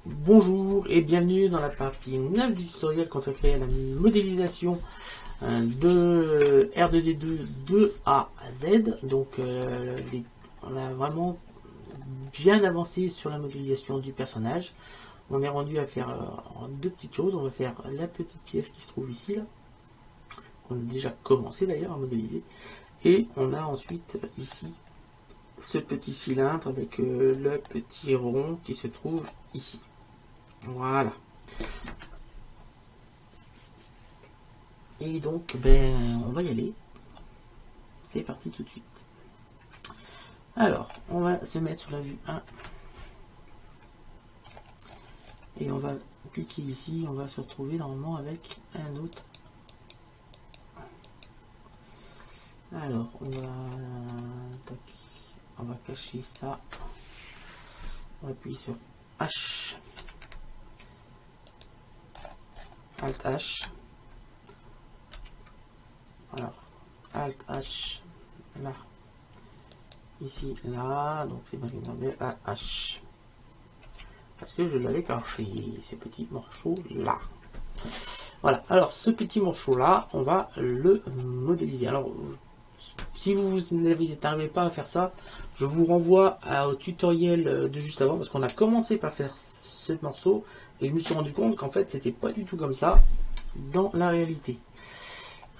Bonjour et bienvenue dans la partie 9 du tutoriel consacré à la modélisation de R2D2 de A à Z. Donc on a vraiment bien avancé sur la modélisation du personnage. On est rendu à faire deux petites choses. On va faire la petite pièce qui se trouve ici, là, qu'on a déjà commencé d'ailleurs à modéliser. Et on a ensuite ici ce petit cylindre avec le petit rond qui se trouve ici. Voilà. Et donc, on va y aller. C'est parti tout de suite. Alors, on va se mettre sur la vue 1. Et on va cliquer ici. On va se retrouver normalement avec un autre. Alors, on va cacher ça. On appuie sur H. Alt H. Alors, Alt H. Là. Ici, là. Donc, c'est bien la H. Parce que je l'avais caché, ces petits morceaux-là. Voilà. Alors, ce petit morceau-là, on va le modéliser. Alors, si vous n'arrivez pas à faire ça, je vous renvoie au tutoriel de juste avant, parce qu'on a commencé par faire ce morceau, et je me suis rendu compte qu'en fait, c'était pas du tout comme ça dans la réalité.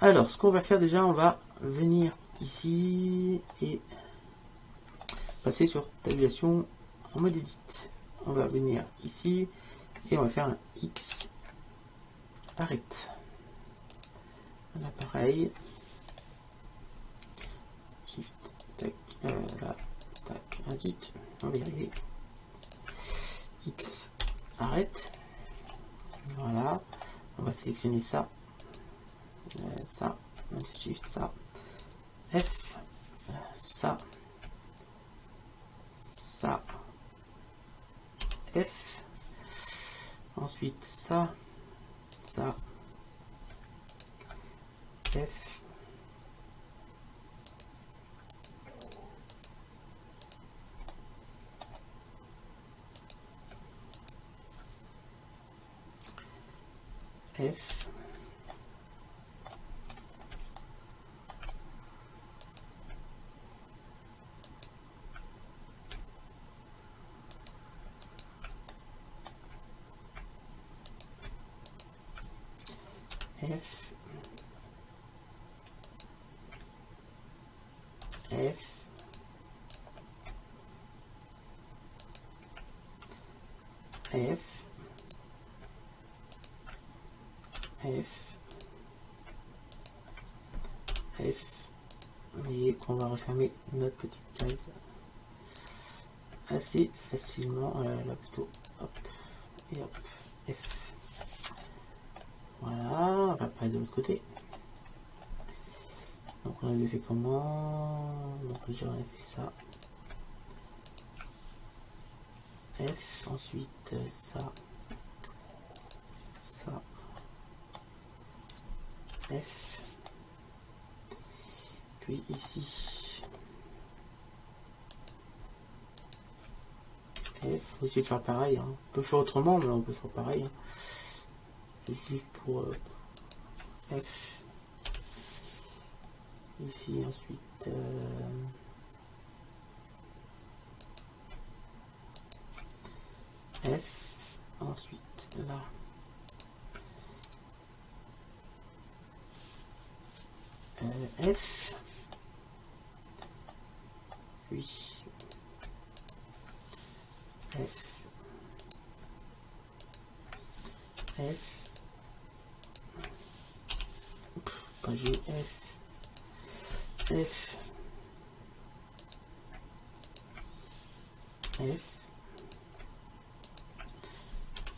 Alors, ce qu'on va faire déjà, on va venir ici et passer sur tabulation en mode edit. On va venir ici et on va faire un X arrête. Là, pareil. Shift, tac, là, tac, zut, on va y arriver. X arrête. Voilà. On va sélectionner ça. Ça. Shift, ça. F. Ça. Ça. F. Ensuite, ça. Ça. F. F. F. F. F. F. F. Vous voyez qu'on va refermer notre petite case assez facilement. Là plutôt. Hop. Et hop. F. Voilà. On va pas de l'autre côté. Donc on avait fait comment? Donc déjà on a fait ça. F. Ensuite ça. Ça. F. Puis ici. F. Faut essayer de faire pareil. Hein. On peut faire autrement, mais on peut faire pareil. Hein. C'est juste pour F. Ici ensuite. F. Ensuite là. F, puis F, F, pas G, F, F, F,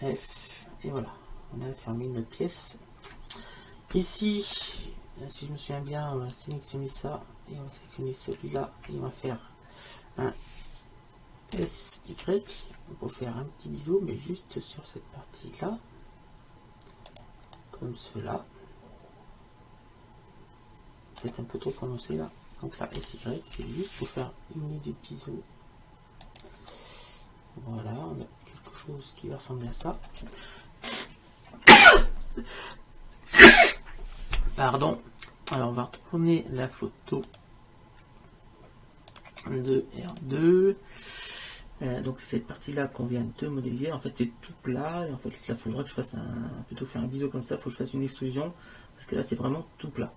F, et voilà, on a fermé notre pièce. Ici, si je me souviens bien, on va sélectionner ça et on va sélectionner celui-là et on va faire un SY pour faire un petit bisou, mais juste sur cette partie-là, comme cela. Peut-être un peu trop prononcé là. Donc là, SY, c'est juste pour faire une idée de bisou. Voilà, on a quelque chose qui va ressembler à ça. Pardon. Alors on va retourner la photo de R2. Donc c'est cette partie là qu'on vient de modéliser. En fait c'est tout plat et en fait là il faudra que je fasse plutôt faire un biseau comme ça. Il faut que je fasse une extrusion parce que là c'est vraiment tout plat.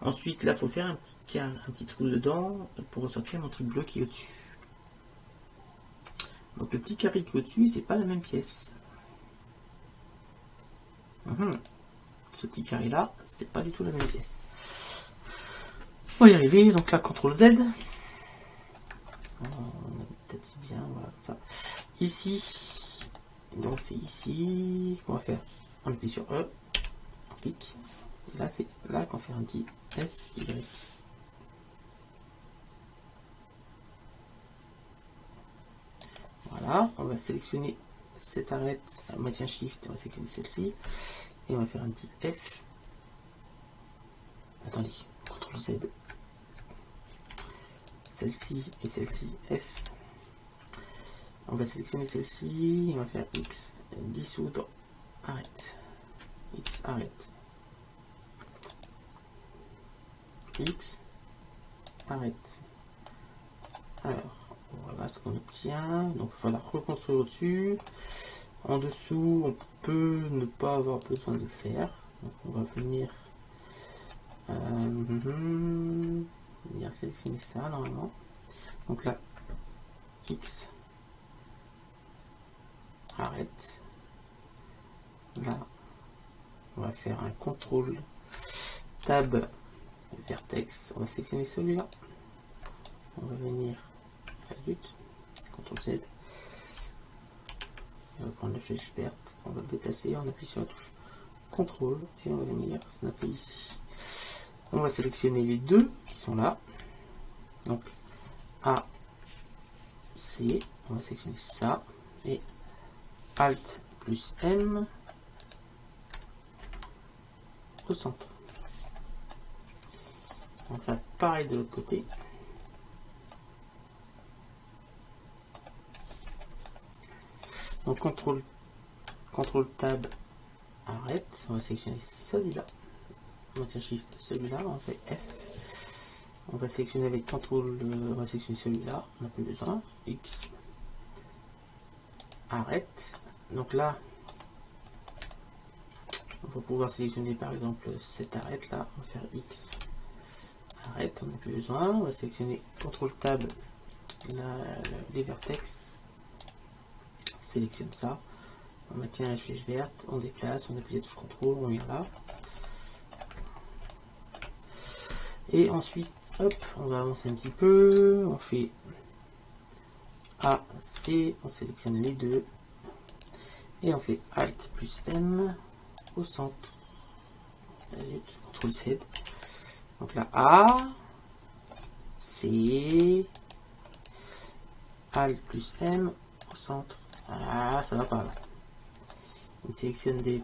Ensuite là il faut faire un petit trou dedans pour ressortir mon truc bleu qui est au-dessus. Donc le petit carré qui est au-dessus, c'est pas la même pièce. Ce petit carré là, c'est pas du tout la même pièce. On va y arriver, donc là CTRL Z. On a peut-être bien, voilà comme ça. Ici, donc c'est ici qu'on va faire. On appuie sur E, on clique. Et là c'est là qu'on fait un petit SY. Voilà, on va sélectionner cette arête, maintien shift, on va sélectionner celle-ci, et on va faire un petit F. Attendez, CTRL Z. Celle-ci et celle-ci, F. On va sélectionner celle-ci, et on va faire X, dissoudre, arrête. X, arrête. X, arrête. Alors, voilà ce qu'on obtient. Donc il faudra reconstruire au-dessus. En dessous, on peut ne pas avoir besoin de le faire. Donc on va venir sélectionner ça normalement. Donc là, X, arrête. Là, on va faire un contrôle tab vertex. On va sélectionner celui-là. On va venir adulte, CTRL Z. On va prendre la flèche verte, on va le déplacer, on appuie sur la touche CTRL et on va venir snapper ici. On va sélectionner les deux qui sont là. Donc A, C, on va sélectionner ça et Alt plus M au centre. On va faire pareil de l'autre côté. Donc CTRL Tab, arrête, on va sélectionner celui-là, on va faire Shift celui-là, on fait F, on va sélectionner avec CTRL, on va sélectionner celui-là, on n'a plus besoin, X, arrête, donc là, on va pouvoir sélectionner par exemple cette arrête là, on va faire X, arrête, on n'a plus besoin, on va sélectionner CTRL Tab, les vertex, sélectionne ça, on maintient la flèche verte, on déplace, on appuie la touche CTRL, on vient là. Et ensuite, hop, on va avancer un petit peu, on fait A, C, on sélectionne les deux, et on fait Alt plus M au centre. CTRL Z. Donc là, A, C, Alt plus M au centre. Ah, ça va pas là. Il sélectionne des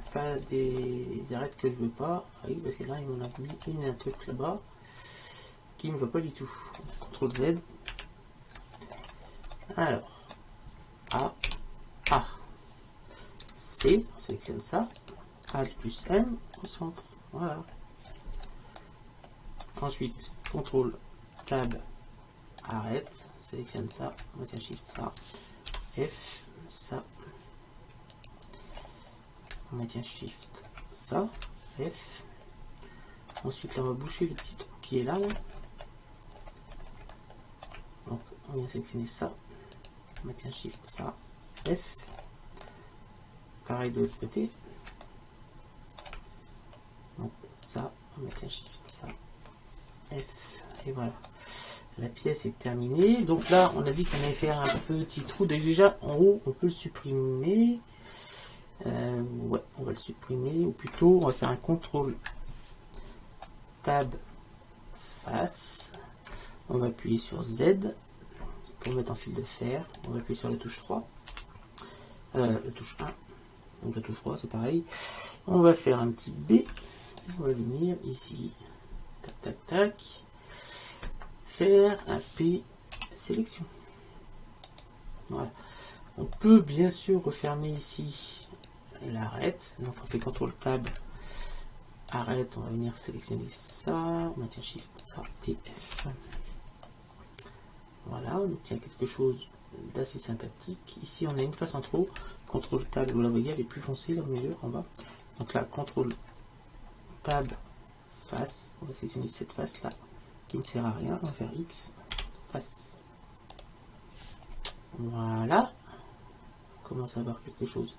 arêtes que je veux pas. Oui, parce que là, il m'en a mis un truc là-bas qui ne me va pas du tout. CTRL Z. Alors, A, C, on sélectionne ça. Alt plus M au centre. Voilà. Ensuite, CTRL Tab, arrête, sélectionne ça, on va Shift ça, F, ça, on maintient Shift ça, F. Ensuite là, on va boucher le petit trou qui est là, donc on vient sélectionner ça, on maintient Shift ça, F. Pareil de l'autre côté, donc ça, on maintient Shift ça, F. Et voilà, la pièce est terminée. Donc là on a dit qu'on allait faire un petit trou. Déjà en haut on peut le supprimer. Ouais, on va le supprimer, ou plutôt on va faire un contrôle tab face, on va appuyer sur Z pour mettre en fil de fer, on va appuyer sur la touche 3, la touche 1, donc la touche 3 c'est pareil, on va faire un petit B, on va venir ici, tac tac tac, faire un P sélection, voilà, On peut bien sûr refermer ici l'arrête. Donc on fait CTRL Tab, arrête, on va venir sélectionner ça, on maintient Shift, ça et F. Voilà, on obtient quelque chose d'assez sympathique. Ici on a une face en trop, CTRL Tab, vous la voyez, elle est plus foncée là au milieu, en bas. Donc là, CTRL Tab, face, on va sélectionner cette face là, qui ne sert à rien, on va faire X, face. Voilà, on commence à avoir quelque chose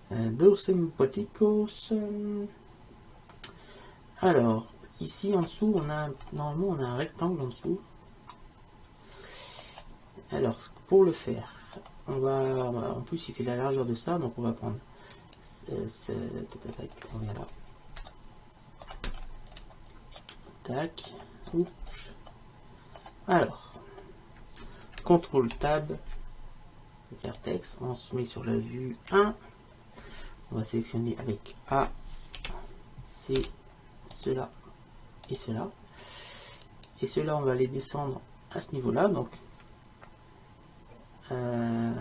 de sympathique. Alors, ici en dessous, on a normalement on a un rectangle en dessous. Alors, pour le faire, en plus il fait la largeur de ça, donc on va prendre on vient là. Tac. Oups. Alors, CTRL Tab, vertex, on se met sur la vue 1. On va sélectionner avec A, C, cela et cela. Et cela, on va les descendre à ce niveau-là. Donc, E,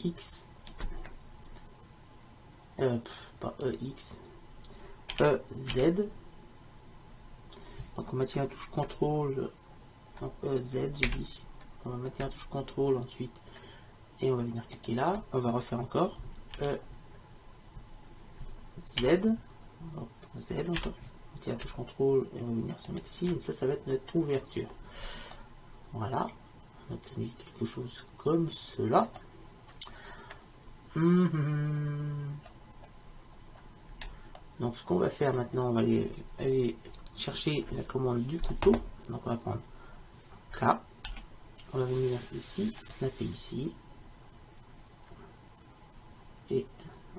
X, pas EX, EZ. Donc on maintient la touche CTRL, donc EZ j'ai dit. On va mettre la touche CTRL ensuite et on va venir cliquer là. On va refaire encore Z, donc Z encore. On maintient la touche CTRL et on va venir se mettre ici. Et ça va être notre ouverture. Voilà, on a obtenu quelque chose comme cela. Donc ce qu'on va faire maintenant, on va aller chercher la commande du couteau. Donc on va prendre K, on va venir ici, snapper ici, et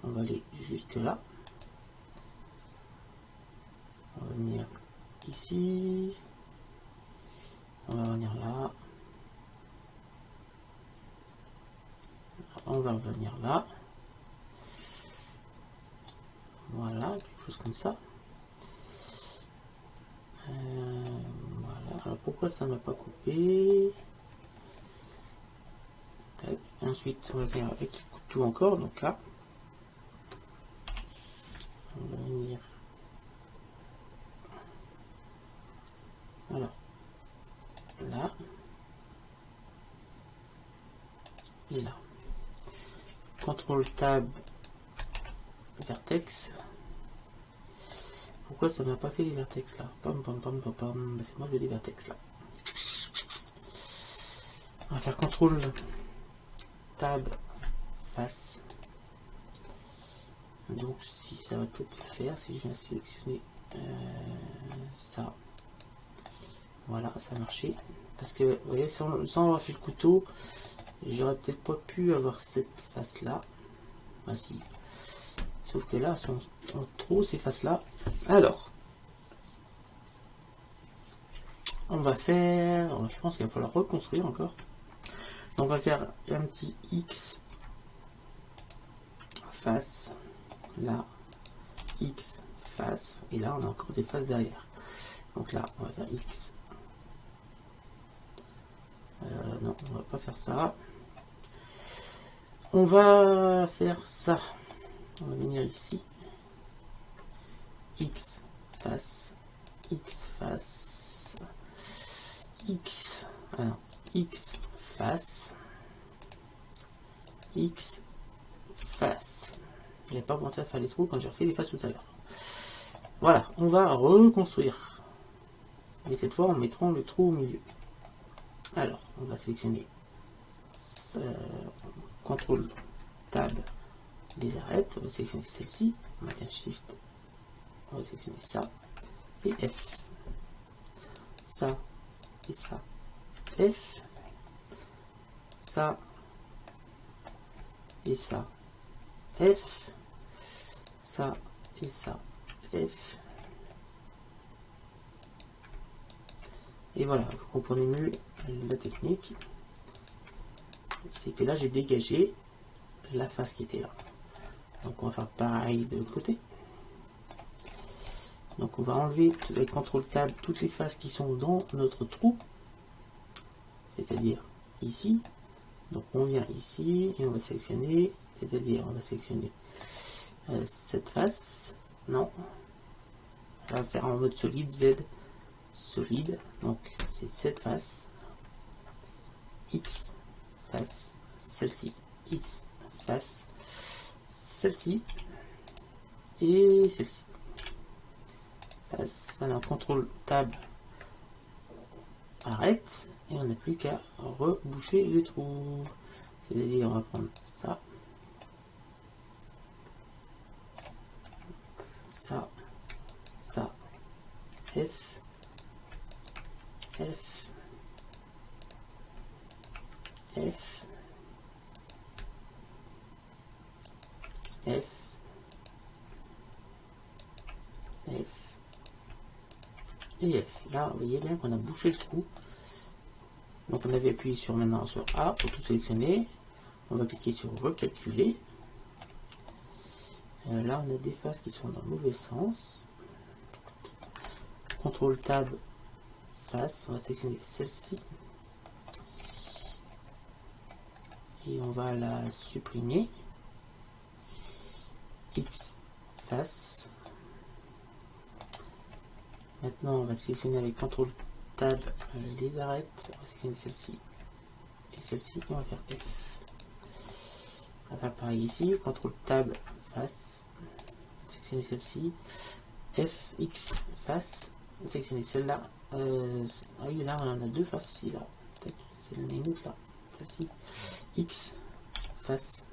on va aller jusque là. On va venir ici, on va venir là, on va revenir là. Voilà, quelque chose comme ça. Voilà, alors pourquoi ça ne m'a pas coupé? Tac. Ensuite, on va venir avec le couteau encore, donc là. On va venir. Alors, là. Et là. CTRL Tab, vertex. Pourquoi ça m'a pas fait les vertex là? Pam pam pam pam pam. C'est moi je veux les vertex là. On va faire CTRL Tab face. Donc si ça va peut-être le faire, si je viens sélectionner ça. Voilà, ça a marché. Parce que vous voyez, sans avoir fait le couteau, j'aurais peut-être pas pu avoir cette face là. Ah si. Sauf que là, sont trop ces faces là. Alors, on va faire, je pense qu'il va falloir reconstruire encore. Donc on va faire un petit X face, là, X face, et là on a encore des faces derrière. Donc là, on va faire X. Non, on va pas faire ça. On va faire ça. On va venir ici. X face, X face, X, alors, X face, X face. Je n'avais pas pensé à faire les trous quand j'ai refait les faces tout à l'heure. Voilà, on va reconstruire. Mais cette fois en mettant le trou au milieu. Alors, on va sélectionner CTRL Tab, les arrêtes, on va sélectionner celle-ci, on maintient Shift, on va sélectionner ça, et F. Ça, et ça, F. Ça, et ça, F. Ça, et ça, F. Et voilà, vous comprenez mieux la technique. C'est que là, j'ai dégagé la face qui était là. Donc on va faire pareil de l'autre côté. Donc on va enlever avec CTRL TAB toutes les faces qui sont dans notre trou, c'est-à-dire ici. Donc on vient ici et on va sélectionner, c'est-à-dire on va sélectionner cette face. Non, on va faire en mode solide, Z solide. Donc c'est cette face, X face, celle-ci, X face, celle-ci et celle-ci. Maintenant CTRL TAB arrête et on n'a plus qu'à reboucher le trou. C'est-à-dire on va prendre ça, ça, ça, F, F, F, F, F et F. Là, vous voyez bien qu'on a bouché le trou. Donc on avait appuyé sur maintenant sur A pour tout sélectionner. On va cliquer sur recalculer. Là on a des faces qui sont dans le mauvais sens. CTRL TAB face, on va sélectionner celle-ci. Et on va la supprimer. X face. Maintenant on va sélectionner avec CTRL TAB les arêtes. On va sélectionner celle-ci et celle-ci. On va faire F. On va faire pareil ici. CTRL TAB face. Sélectionner celle-ci. F, X face. Sélectionner celle-là. Ah oui, là on en a deux faces aussi. Là. C'est le même là. Celle-ci. X face.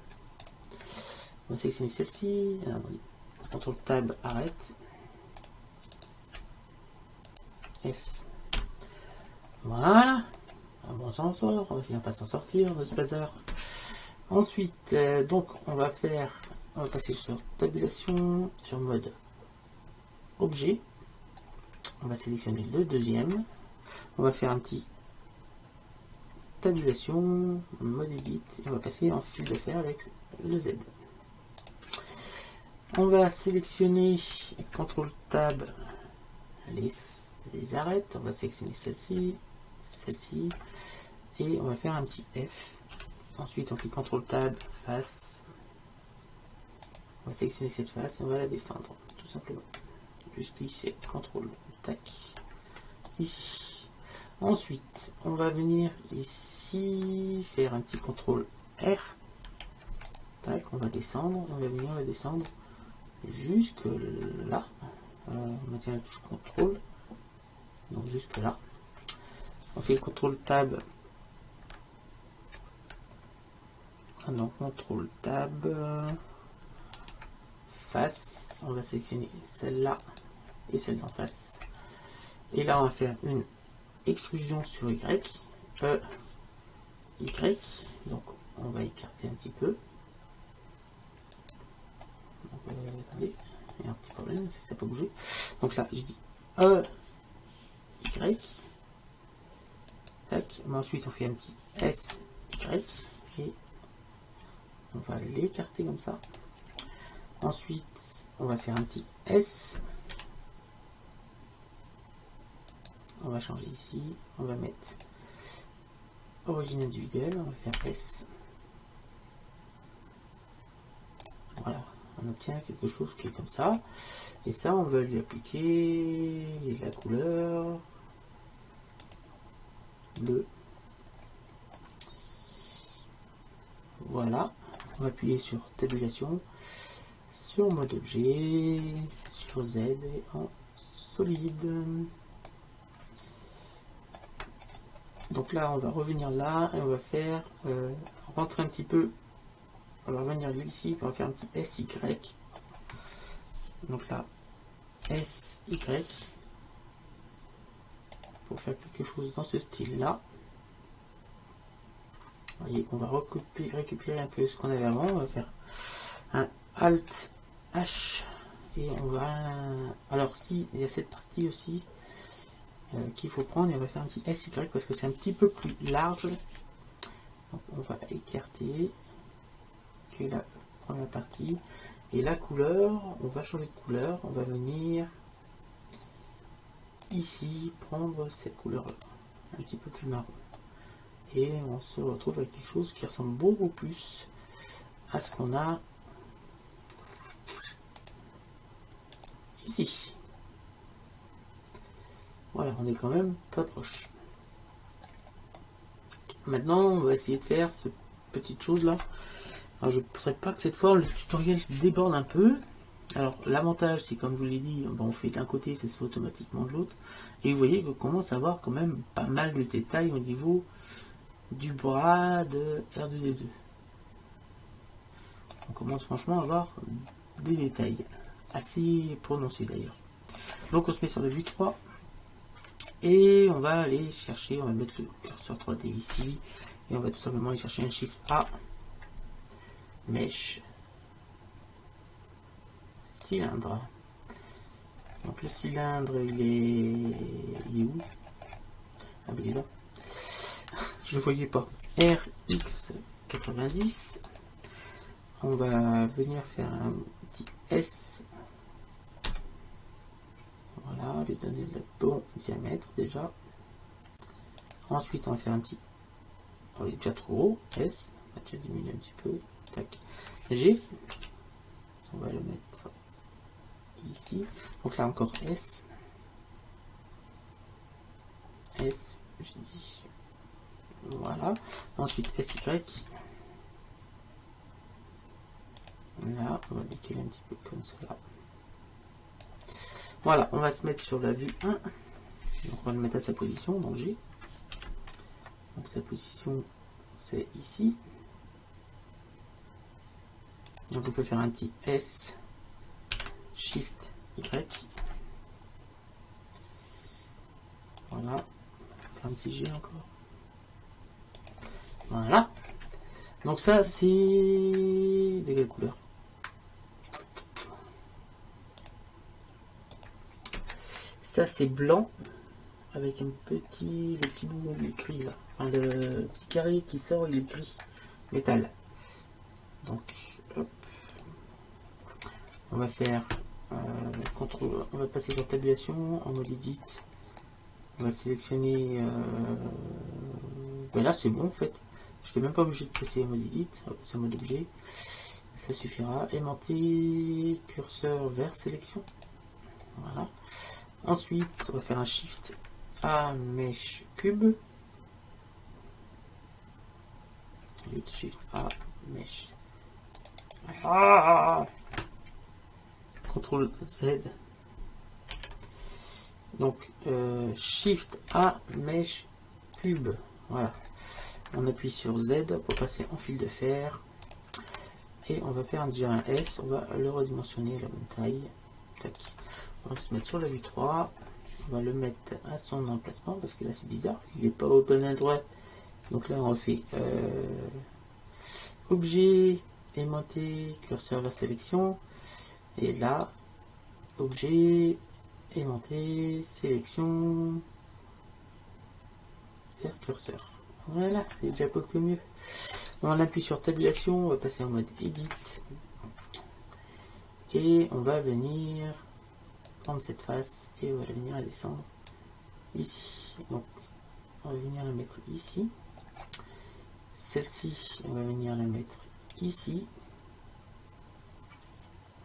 On va sélectionner celle-ci. CTRL TAB arrête. F. Voilà. Bon, on s'en sort. On va finir par s'en sortir de ce bazar. Ensuite, donc on va passer sur tabulation, sur mode objet. On va sélectionner le deuxième. On va faire un petit tabulation, mode edit, et on va passer en fil de fer avec le Z. On va sélectionner CTRL TAB les arêtes. On va sélectionner celle-ci, celle-ci, et on va faire un petit F. Ensuite, on fait CTRL TAB face. On va sélectionner cette face et on va la descendre, tout simplement. Juste glisser CTRL tac ici. Ensuite, on va venir ici faire un petit CTRL R. Tac, on va descendre. On va venir la descendre jusque là. On maintient la touche CTRL. Donc jusque là. On fait CTRL TAB. Donc CTRL TAB face. On va sélectionner celle-là et celle d'en face. Et là, on va faire une extrusion sur Y. Y. Donc, on va écarter un petit peu. Donc, attendez, il y a un petit problème, c'est que ça peut bouger. Donc là, je dis Y. Tac. Mais ensuite, on fait un petit S, Y. Et on va l'écarter comme ça. Ensuite, on va faire un petit S. On va changer ici. On va mettre origine individuelle. On va faire S. Voilà. On obtient quelque chose qui est comme ça. Et ça, on va lui appliquer la couleur bleu. Voilà. On va appuyer sur tabulation, sur mode objet, sur Z et en solide. Donc là, on va revenir là et on va faire rentrer un petit peu. On va revenir ici, on va faire un petit SY. Donc là, SY pour faire quelque chose dans ce style-là. Vous voyez qu'on va récupérer un peu ce qu'on avait avant. On va faire un Alt H et on va. Alors, si il y a cette partie aussi qu'il faut prendre, et on va faire un petit SY parce que c'est un petit peu plus large. Donc, on va écarter que la première partie et la couleur. On va changer de couleur. On va venir ici prendre cette couleur là, un petit peu plus marron. Et on se retrouve avec quelque chose qui ressemble beaucoup plus à ce qu'on a ici. Voilà, on est quand même très proche. Maintenant, on va essayer de faire cette petite chose là. Alors, je ne voudrais pas que cette fois le tutoriel déborde un peu. Alors, l'avantage, c'est comme je vous l'ai dit, on fait d'un côté, ça se fait automatiquement de l'autre. Et vous voyez qu'on commence à avoir quand même pas mal de détails au niveau du bras de R2D2. On commence franchement à avoir des détails assez prononcés d'ailleurs. Donc, on se met sur la vue 3. Et on va aller chercher, on va mettre le curseur 3D ici. Et on va tout simplement aller chercher un Shift A. Mèche. Cylindre. Donc le cylindre, il est où? Ah ben il est là. Je ne le voyais pas. RX90. On va venir faire un petit S. Voilà, lui donner le bon diamètre déjà. Ensuite, on va faire un petit. On est déjà trop haut. S. On va déjà diminuer un petit peu. Tac. G. On va le mettre ici. Donc là encore S. S. J'ai dit. Voilà. Ensuite SY. Là, on va décaler un petit peu comme cela. Voilà, on va se mettre sur la vue 1. Donc on va le mettre à sa position, donc G. Donc sa position, c'est ici. Donc on peut faire un petit S, Shift Y. Voilà. Un petit G encore. Voilà. Donc ça, c'est de quelle couleur? Ça, c'est blanc avec un petit, le petit bout écrit là. Enfin, le petit carré qui sort, il est gris métal. Donc, hop. On va faire contrôle. On va passer sur tabulation en mode edit. On va sélectionner. Ben là, c'est bon en fait. Je n'étais même pas obligé de passer en mode edit. On va passer en mode objet. Ça suffira. Aimanter curseur vers sélection. Voilà. Ensuite, on va faire un Shift A Mesh Cube. Shift A Mesh. CTRL Z. Donc Shift A Mesh Cube. Voilà. On appuie sur Z pour passer en fil de fer. Et on va faire déjà un S. On va le redimensionner à la même taille. Tac. On va se mettre sur la vue 3. On va le mettre à son emplacement parce que là c'est bizarre. Il n'est pas au bon endroit. Donc là on refait objet, aimanté, curseur vers sélection. Et là, objet, aimanté, sélection, vers curseur. Voilà, c'est déjà beaucoup mieux. On appuie sur tabulation, on va passer en mode edit. Et on va venir prendre cette face et on va venir la descendre ici. Donc on va venir la mettre ici. Celle-ci, on va venir la mettre ici.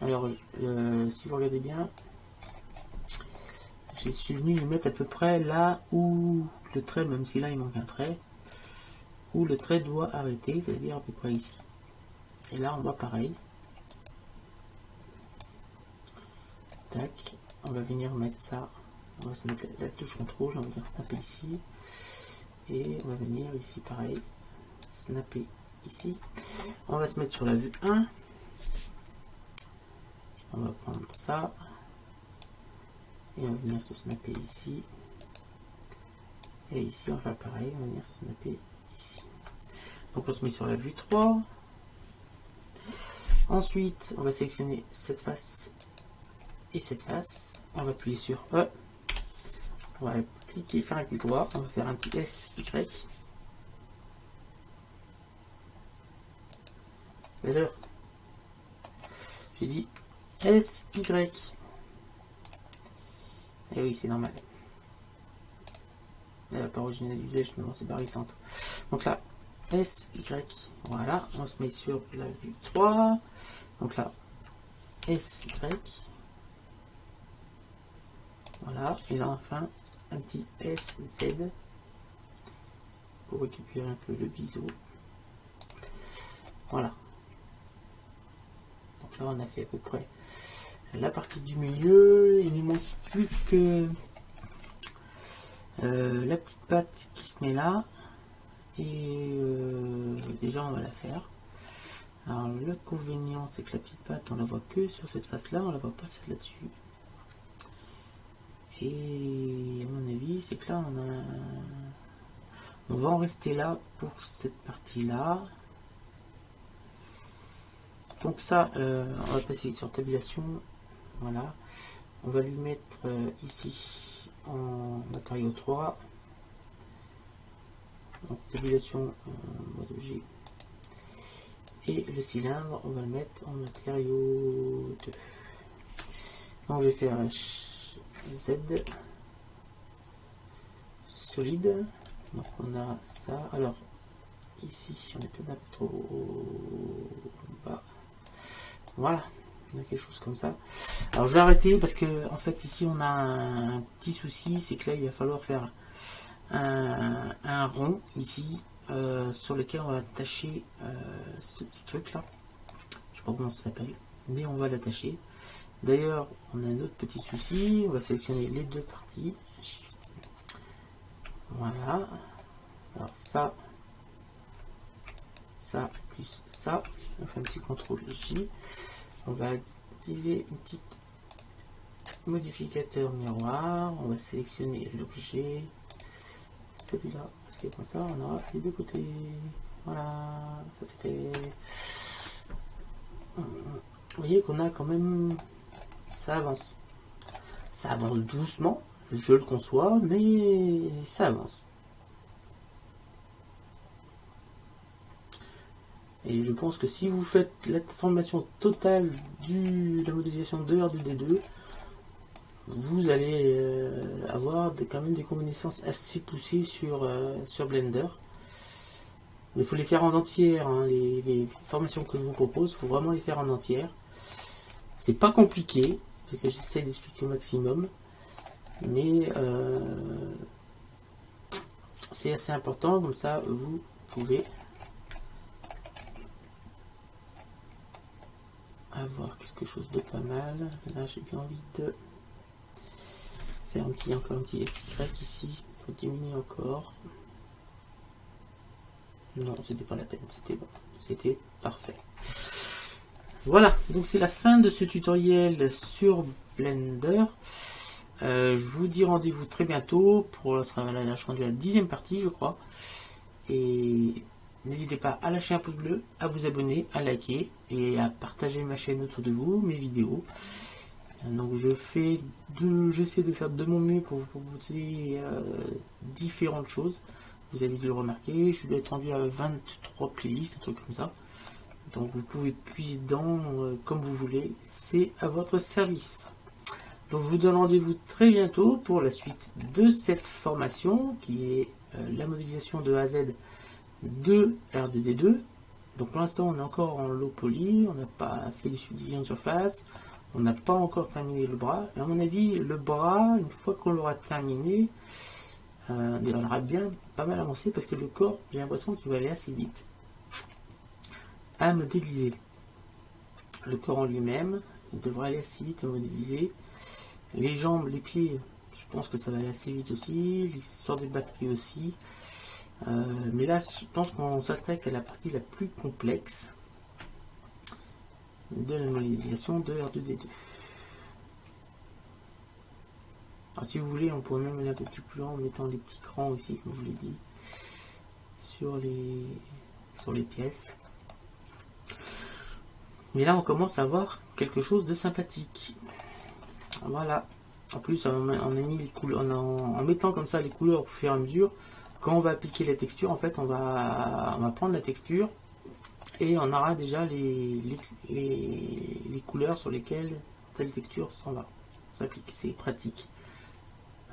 Alors, si vous regardez bien, je suis venu le mettre à peu près là où le trait, même si là il manque un trait, où le trait doit arrêter, c'est-à-dire à peu près ici. Et là, on voit pareil. Tac, on va venir mettre ça. On va se mettre la touche contrôle, on va venir snapper ici. Et on va venir ici pareil. Snapper ici. On va se mettre sur la vue 1. On va prendre ça. Et on va venir se snapper ici. Et ici, on va faire pareil. On va venir se snapper ici. Donc on se met sur la vue 3. Ensuite, on va sélectionner cette face et cette face. On va appuyer sur E. On va cliquer, faire un clic droit. On va faire un petit SY. Alors, j'ai dit SY. Et oui, c'est normal. Elle n'est pas originale du Liège, mais bon, c'est Paris Centre. Donc là, S, Y, voilà, on se met sur la vue 3. Donc là, S, Y. Voilà, et là enfin, un petit S, Z. Pour récupérer un peu le biseau. Voilà. Donc là, on a fait à peu près la partie du milieu. Il ne manque plus que la petite patte qui se met là. Et déjà, on va la faire. Alors, l'inconvénient, c'est que la petite patte, on la voit que sur cette face-là, on la voit pas celle là-dessus. Et à mon avis, c'est que là, on va en rester là pour cette partie-là. Donc ça, on va passer sur tabulation. Voilà. On va lui mettre ici en matériau 3. Donc tabulation en mode objet. Et le cylindre, on va le mettre en matériau 2. Donc je vais faire Z solide. Donc on a ça. Alors ici, on est peut-être un peu trop bas. Voilà, on a quelque chose comme ça. Alors je vais arrêter parce que en fait ici on a un petit souci, c'est que là il va falloir faire un rond ici sur lequel on va attacher ce petit truc là. Je sais pas comment ça s'appelle, mais on va l'attacher. D'ailleurs, on a un autre petit souci, on va sélectionner les deux parties. Shift. Voilà. Alors ça plus ça. On fait un petit contrôle J. On va activer une petite modificateur miroir. On va sélectionner l'objet. Celui-là. Parce que comme ça, on aura les deux côtés. Voilà. Ça c'est fait. Vous voyez qu'on a quand même. Ça avance. Ça avance doucement. Je le conçois, mais ça avance. Et je pense que si vous faites la formation totale de la modélisation de R2D2, vous allez avoir quand même des connaissances assez poussées sur Blender. Il faut les faire en entière, hein, les formations que je vous propose, il faut vraiment les faire en entière. C'est pas compliqué, parce que j'essaie d'expliquer au maximum, mais c'est assez important, comme ça vous pouvez avoir quelque chose de pas mal. Là j'ai bien envie de faire encore un petit XY ici pour diminuer encore. Non, c'était pas la peine, c'était bon, c'était parfait. Voilà, donc c'est la fin de ce tutoriel sur Blender. Je vous dis rendez-vous très bientôt pour je suis rendu à la 10e partie je crois. Et n'hésitez pas à lâcher un pouce bleu, à vous abonner, à liker et à partager ma chaîne autour de vous, mes vidéos. Donc j'essaie de faire de mon mieux pour vous proposer différentes choses. Vous avez dû le remarquer, je dois être rendu à 23 playlists, un truc comme ça. Donc vous pouvez puiser dedans comme vous voulez, c'est à votre service. Donc je vous donne rendez-vous très bientôt pour la suite de cette formation qui est la modélisation de A à Z de R2D2. Donc pour l'instant on est encore en low poly, on n'a pas fait de subdivision de surface, on n'a pas encore terminé le bras. Et à mon avis le bras, une fois qu'on l'aura terminé, on aura bien pas mal avancé parce que le corps, j'ai l'impression qu'il va aller assez vite à modéliser. Le corps en lui-même, il devrait aller assez vite à modéliser. Les jambes, les pieds, je pense que ça va aller assez vite aussi. L'histoire des batteries aussi. Mais là, je pense qu'on s'attaque à la partie la plus complexe de la modélisation de R2D2. Alors, si vous voulez, on pourrait même aller un peu plus loin en mettant des petits crans aussi, comme je vous l'ai dit, sur les pièces. Mais là, on commence à voir quelque chose de sympathique. Voilà. En plus, on a mis les couleurs, en mettant comme ça les couleurs au fur et à mesure. Quand on va appliquer la texture, en fait, on va prendre la texture et on aura déjà les couleurs sur lesquelles telle texture s'en va s'applique. C'est pratique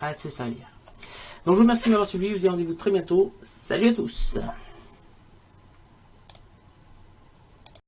à se servir. Donc je vous remercie de m'avoir suivi, je vous dis rendez-vous très bientôt. Salut à tous.